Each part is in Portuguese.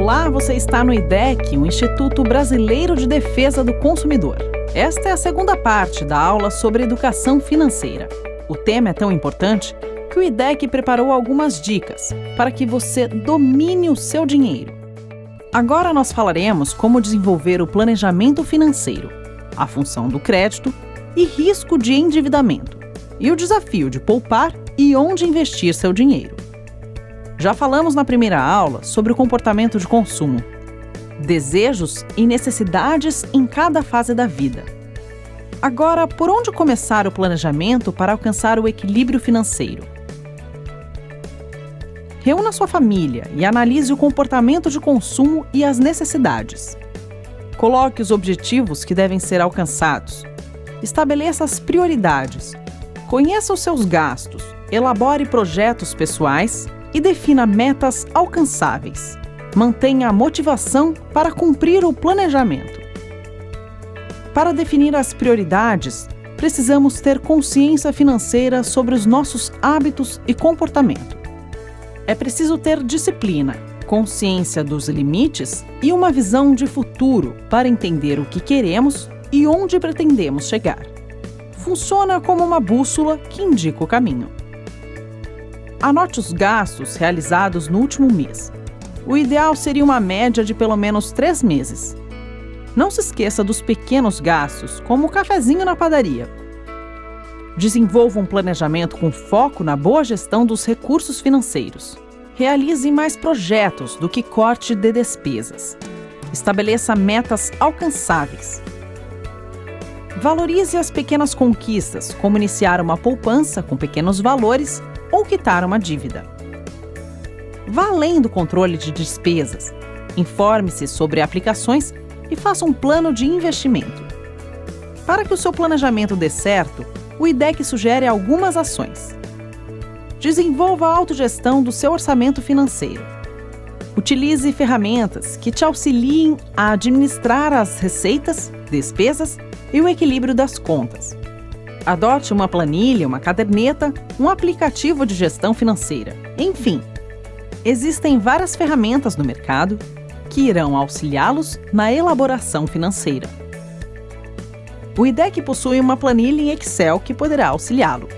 Olá, você está no IDEC, o Instituto Brasileiro de Defesa do Consumidor. Esta é a segunda parte da aula sobre educação financeira. O tema é tão importante que o IDEC preparou algumas dicas para que você domine o seu dinheiro. Agora nós falaremos como desenvolver o planejamento financeiro, a função do crédito e risco de endividamento, e o desafio de poupar e onde investir seu dinheiro. Já falamos na primeira aula sobre o comportamento de consumo, desejos e necessidades em cada fase da vida. Agora, por onde começar o planejamento para alcançar o equilíbrio financeiro? Reúna sua família e analise o comportamento de consumo e as necessidades. Coloque os objetivos que devem ser alcançados. Estabeleça as prioridades. Conheça os seus gastos. Elabore projetos pessoais e defina metas alcançáveis. Mantenha a motivação para cumprir o planejamento. Para definir as prioridades, precisamos ter consciência financeira sobre os nossos hábitos e comportamento. É preciso ter disciplina, consciência dos limites e uma visão de futuro para entender o que queremos e onde pretendemos chegar. Funciona como uma bússola que indica o caminho. Anote os gastos realizados no último mês. O ideal seria uma média de pelo menos 3 meses. Não se esqueça dos pequenos gastos, como o cafezinho na padaria. Desenvolva um planejamento com foco na boa gestão dos recursos financeiros. Realize mais projetos do que corte de despesas. Estabeleça metas alcançáveis. Valorize as pequenas conquistas, como iniciar uma poupança com pequenos valores ou quitar uma dívida. Vá além do controle de despesas. Informe-se sobre aplicações e faça um plano de investimento. Para que o seu planejamento dê certo, o IDEC sugere algumas ações. Desenvolva a autogestão do seu orçamento financeiro. Utilize ferramentas que te auxiliem a administrar as receitas, despesas e o equilíbrio das contas. Adote uma planilha, uma caderneta, um aplicativo de gestão financeira. Enfim, existem várias ferramentas no mercado que irão auxiliá-los na elaboração financeira. O IDEC possui uma planilha em Excel que poderá auxiliá-lo.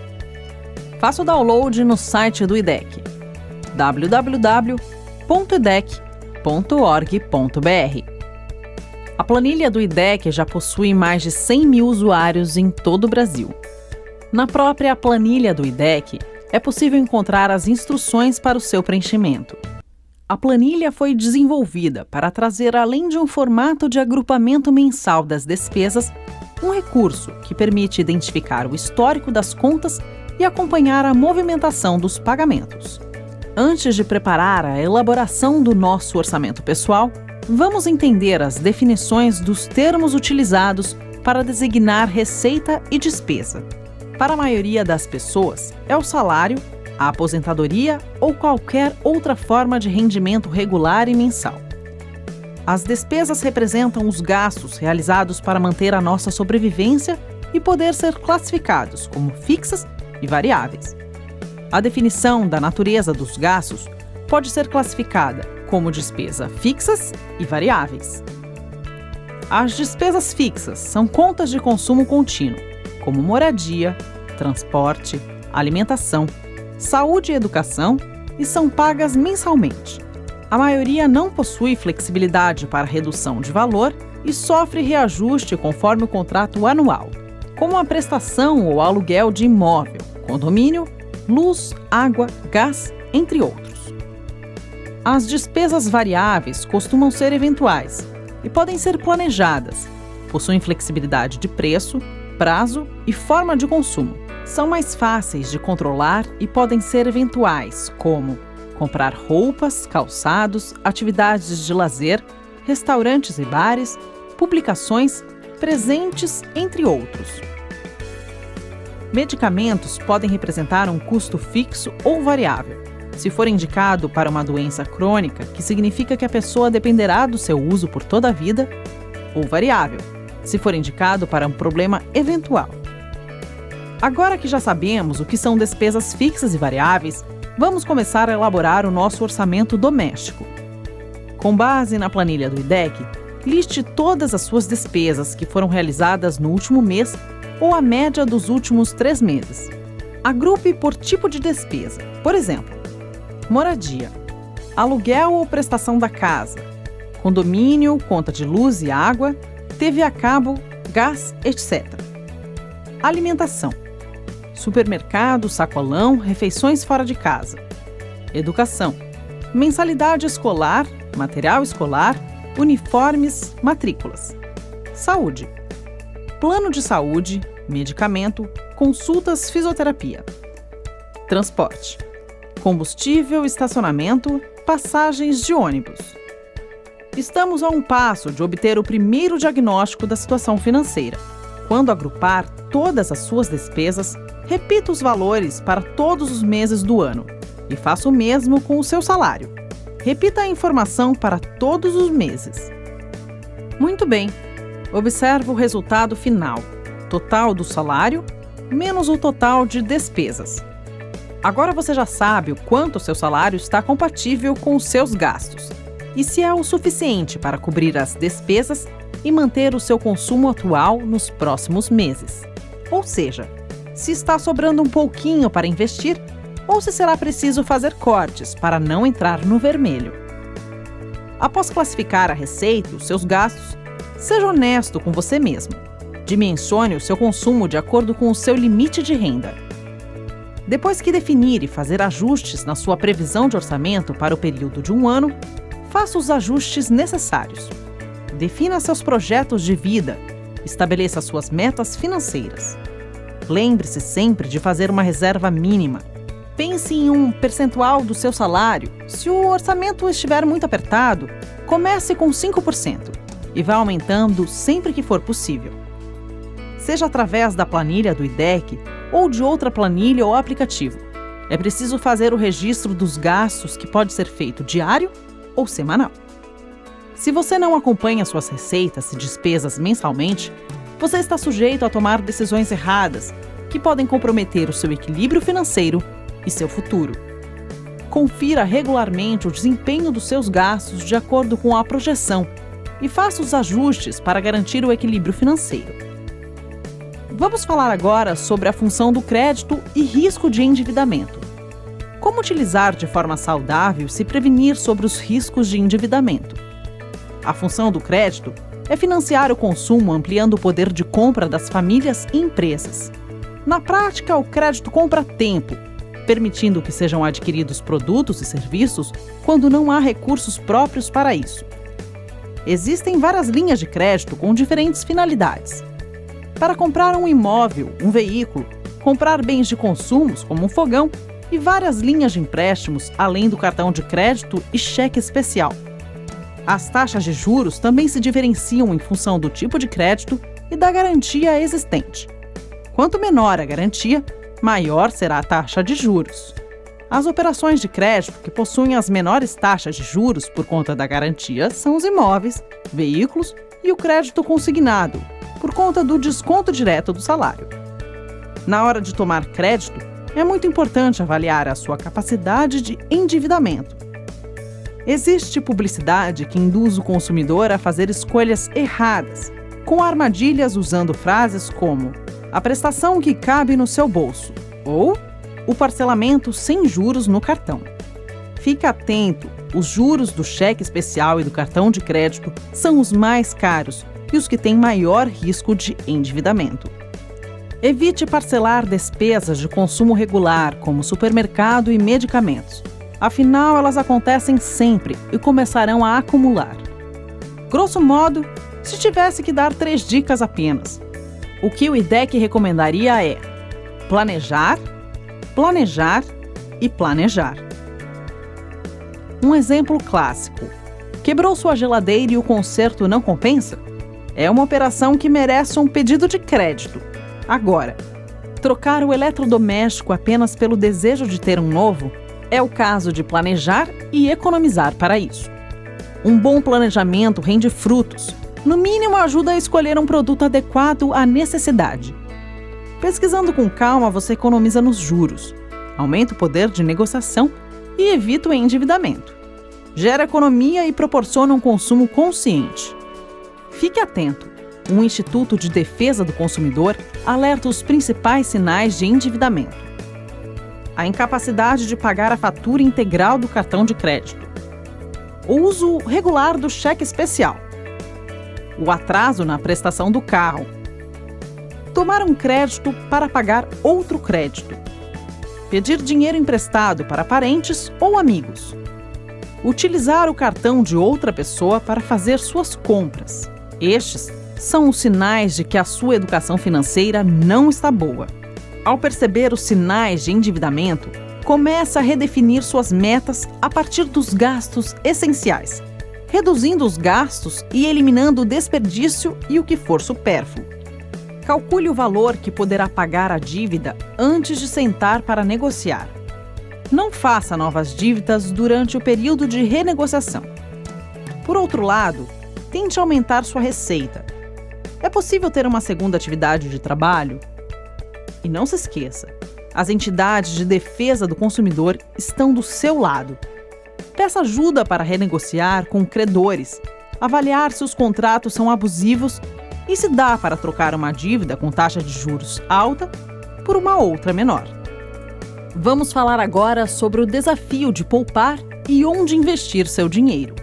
Faça o download no site do IDEC, www.idec.org.br. A planilha do IDEC já possui mais de 100 mil usuários em todo o Brasil. Na própria planilha do IDEC, é possível encontrar as instruções para o seu preenchimento. A planilha foi desenvolvida para trazer, além de um formato de agrupamento mensal das despesas, um recurso que permite identificar o histórico das contas e acompanhar a movimentação dos pagamentos. Antes de preparar a elaboração do nosso orçamento pessoal, vamos entender as definições dos termos utilizados para designar receita e despesa. Para a maioria das pessoas, é o salário, a aposentadoria ou qualquer outra forma de rendimento regular e mensal. As despesas representam os gastos realizados para manter a nossa sobrevivência e poder ser classificados como fixas e variáveis. A definição da natureza dos gastos pode ser classificada como despesa fixas e variáveis. As despesas fixas são contas de consumo contínuo, como moradia, transporte, alimentação, saúde e educação, e são pagas mensalmente. A maioria não possui flexibilidade para redução de valor e sofre reajuste conforme o contrato anual, como a prestação ou aluguel de imóvel, condomínio, luz, água, gás, entre outros. As despesas variáveis costumam ser eventuais e podem ser planejadas, possuem flexibilidade de preço, prazo e forma de consumo. São mais fáceis de controlar e podem ser eventuais, como comprar roupas, calçados, atividades de lazer, restaurantes e bares, publicações, presentes, entre outros. Medicamentos podem representar um custo fixo ou variável. Se for indicado para uma doença crônica, que significa que a pessoa dependerá do seu uso por toda a vida, ou variável, se for indicado para um problema eventual. Agora que já sabemos o que são despesas fixas e variáveis, vamos começar a elaborar o nosso orçamento doméstico. Com base na planilha do IDEC, liste todas as suas despesas que foram realizadas no último mês ou a média dos últimos 3 meses. Agrupe por tipo de despesa. Por exemplo, moradia, aluguel ou prestação da casa, condomínio, conta de luz e água, TV a cabo, gás, etc. Alimentação, supermercado, sacolão, refeições fora de casa. Educação, mensalidade escolar, material escolar, uniformes, matrículas. Saúde, plano de saúde, medicamento, consultas, fisioterapia. Transporte, combustível, estacionamento, passagens de ônibus. Estamos a um passo de obter o primeiro diagnóstico da situação financeira. Quando agrupar todas as suas despesas, repita os valores para todos os meses do ano e faça o mesmo com o seu salário. Repita a informação para todos os meses. Muito bem. Observe o resultado final: total do salário menos o total de despesas. Agora você já sabe o quanto o seu salário está compatível com os seus gastos e se é o suficiente para cobrir as despesas e manter o seu consumo atual nos próximos meses. Ou seja, se está sobrando um pouquinho para investir ou se será preciso fazer cortes para não entrar no vermelho. Após classificar a receita e os seus gastos, seja honesto com você mesmo. Dimensione o seu consumo de acordo com o seu limite de renda. Depois que definir e fazer ajustes na sua previsão de orçamento para o período de um ano, faça os ajustes necessários. Defina seus projetos de vida. Estabeleça suas metas financeiras. Lembre-se sempre de fazer uma reserva mínima. Pense em um percentual do seu salário. Se o orçamento estiver muito apertado, comece com 5% e vá aumentando sempre que for possível. Seja através da planilha do IDEC ou de outra planilha ou aplicativo. É preciso fazer o registro dos gastos, que pode ser feito diário ou semanal. Se você não acompanha suas receitas e despesas mensalmente, você está sujeito a tomar decisões erradas que podem comprometer o seu equilíbrio financeiro e seu futuro. Confira regularmente o desempenho dos seus gastos de acordo com a projeção e faça os ajustes para garantir o equilíbrio financeiro. Vamos falar agora sobre a função do crédito e risco de endividamento. Como utilizar de forma saudável e se prevenir sobre os riscos de endividamento? A função do crédito é financiar o consumo, ampliando o poder de compra das famílias e empresas. Na prática, o crédito compra tempo, permitindo que sejam adquiridos produtos e serviços quando não há recursos próprios para isso. Existem várias linhas de crédito com diferentes finalidades. Para comprar um imóvel, um veículo, comprar bens de consumo, como um fogão, e várias linhas de empréstimos, além do cartão de crédito e cheque especial. As taxas de juros também se diferenciam em função do tipo de crédito e da garantia existente. Quanto menor a garantia, maior será a taxa de juros. As operações de crédito que possuem as menores taxas de juros por conta da garantia são os imóveis, veículos e o crédito consignado, por conta do desconto direto do salário. Na hora de tomar crédito, é muito importante avaliar a sua capacidade de endividamento. Existe publicidade que induz o consumidor a fazer escolhas erradas, com armadilhas usando frases como a prestação que cabe no seu bolso ou o parcelamento sem juros no cartão. Fique atento, os juros do cheque especial e do cartão de crédito são os mais caros e os que têm maior risco de endividamento. Evite parcelar despesas de consumo regular, como supermercado e medicamentos. Afinal, elas acontecem sempre e começarão a acumular. Grosso modo, se tivesse que dar 3 dicas apenas, o que o IDEC recomendaria é planejar, planejar e planejar. Um exemplo clássico: quebrou sua geladeira e o conserto não compensa? É uma operação que merece um pedido de crédito. Agora, trocar o eletrodoméstico apenas pelo desejo de ter um novo é o caso de planejar e economizar para isso. Um bom planejamento rende frutos. No mínimo, ajuda a escolher um produto adequado à necessidade. Pesquisando com calma, você economiza nos juros, aumenta o poder de negociação e evita o endividamento. gera economia e proporciona um consumo consciente. Fique atento. O Instituto de Defesa do Consumidor alerta os principais sinais de endividamento: a incapacidade de pagar a fatura integral do cartão de crédito, o uso regular do cheque especial, o atraso na prestação do carro, tomar um crédito para pagar outro crédito, pedir dinheiro emprestado para parentes ou amigos, utilizar o cartão de outra pessoa para fazer suas compras. Estes são os sinais de que a sua educação financeira não está boa. Ao perceber os sinais de endividamento, comece a redefinir suas metas a partir dos gastos essenciais, reduzindo os gastos e eliminando o desperdício e o que for supérfluo. Calcule o valor que poderá pagar a dívida antes de sentar para negociar. Não faça novas dívidas durante o período de renegociação. Por outro lado, tente aumentar sua receita. É possível ter uma segunda atividade de trabalho? E não se esqueça, as entidades de defesa do consumidor estão do seu lado. Peça ajuda para renegociar com credores, avaliar se os contratos são abusivos e se dá para trocar uma dívida com taxa de juros alta por uma outra menor. Vamos falar agora sobre o desafio de poupar e onde investir seu dinheiro.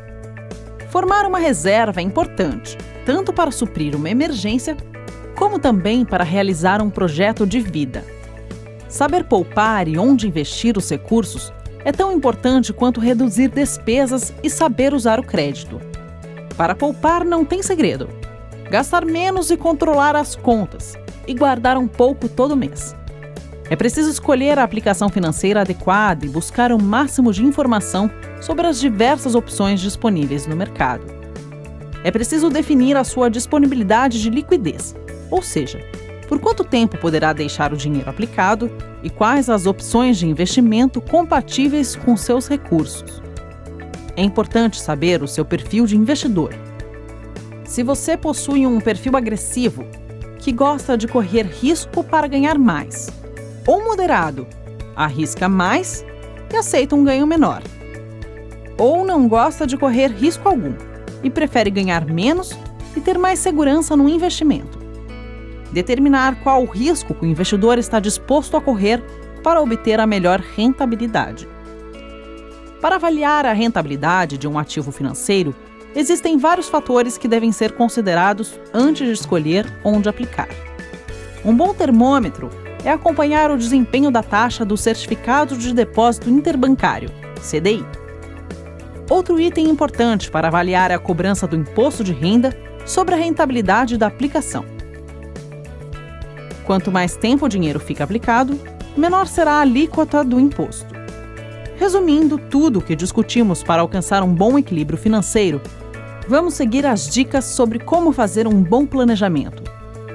Formar uma reserva é importante, tanto para suprir uma emergência, como também para realizar um projeto de vida. Saber poupar e onde investir os recursos é tão importante quanto reduzir despesas e saber usar o crédito. Para poupar não tem segredo. Gastar menos e controlar as contas, e guardar um pouco todo mês. É preciso escolher a aplicação financeira adequada e buscar o máximo de informação sobre as diversas opções disponíveis no mercado. É preciso definir a sua disponibilidade de liquidez, ou seja, por quanto tempo poderá deixar o dinheiro aplicado e quais as opções de investimento compatíveis com seus recursos. É importante saber o seu perfil de investidor. Se você possui um perfil agressivo, que gosta de correr risco para ganhar mais, ou moderado, arrisca mais e aceita um ganho menor, ou não gosta de correr risco algum e prefere ganhar menos e ter mais segurança no investimento. Determinar qual o risco que o investidor está disposto a correr para obter a melhor rentabilidade. Para avaliar a rentabilidade de um ativo financeiro, existem vários fatores que devem ser considerados antes de escolher onde aplicar. Um bom termômetro é acompanhar o desempenho da taxa do Certificado de Depósito Interbancário, CDI. Outro item importante para avaliar é a cobrança do imposto de renda sobre a rentabilidade da aplicação. Quanto mais tempo o dinheiro fica aplicado, menor será a alíquota do imposto. Resumindo tudo o que discutimos para alcançar um bom equilíbrio financeiro, vamos seguir as dicas sobre como fazer um bom planejamento,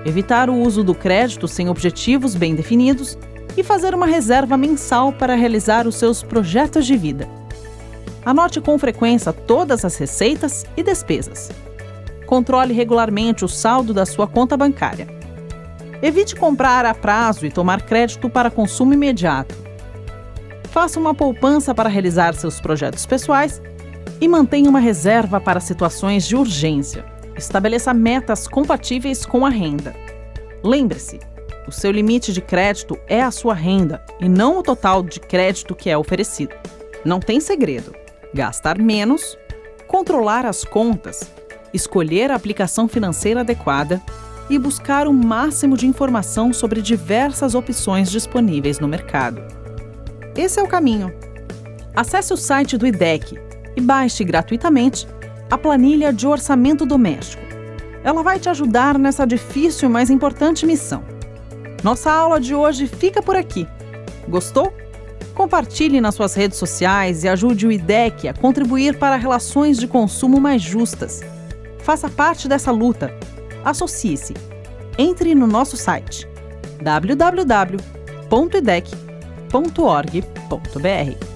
evitar o uso do crédito sem objetivos bem definidos e fazer uma reserva mensal para realizar os seus projetos de vida. Anote com frequência todas as receitas e despesas. Controle regularmente o saldo da sua conta bancária. Evite comprar a prazo e tomar crédito para consumo imediato. Faça uma poupança para realizar seus projetos pessoais e mantenha uma reserva para situações de urgência. Estabeleça metas compatíveis com a renda. Lembre-se, o seu limite de crédito é a sua renda e não o total de crédito que é oferecido. Não tem segredo. Gastar menos, controlar as contas, escolher a aplicação financeira adequada e buscar o máximo de informação sobre diversas opções disponíveis no mercado. Esse é o caminho. Acesse o site do IDEC e baixe gratuitamente a planilha de orçamento doméstico. Ela vai te ajudar nessa difícil, mas importante missão. Nossa aula de hoje fica por aqui. Gostou? Compartilhe nas suas redes sociais e ajude o IDEC a contribuir para relações de consumo mais justas. Faça parte dessa luta. Associe-se. Entre no nosso site www.idec.org.br.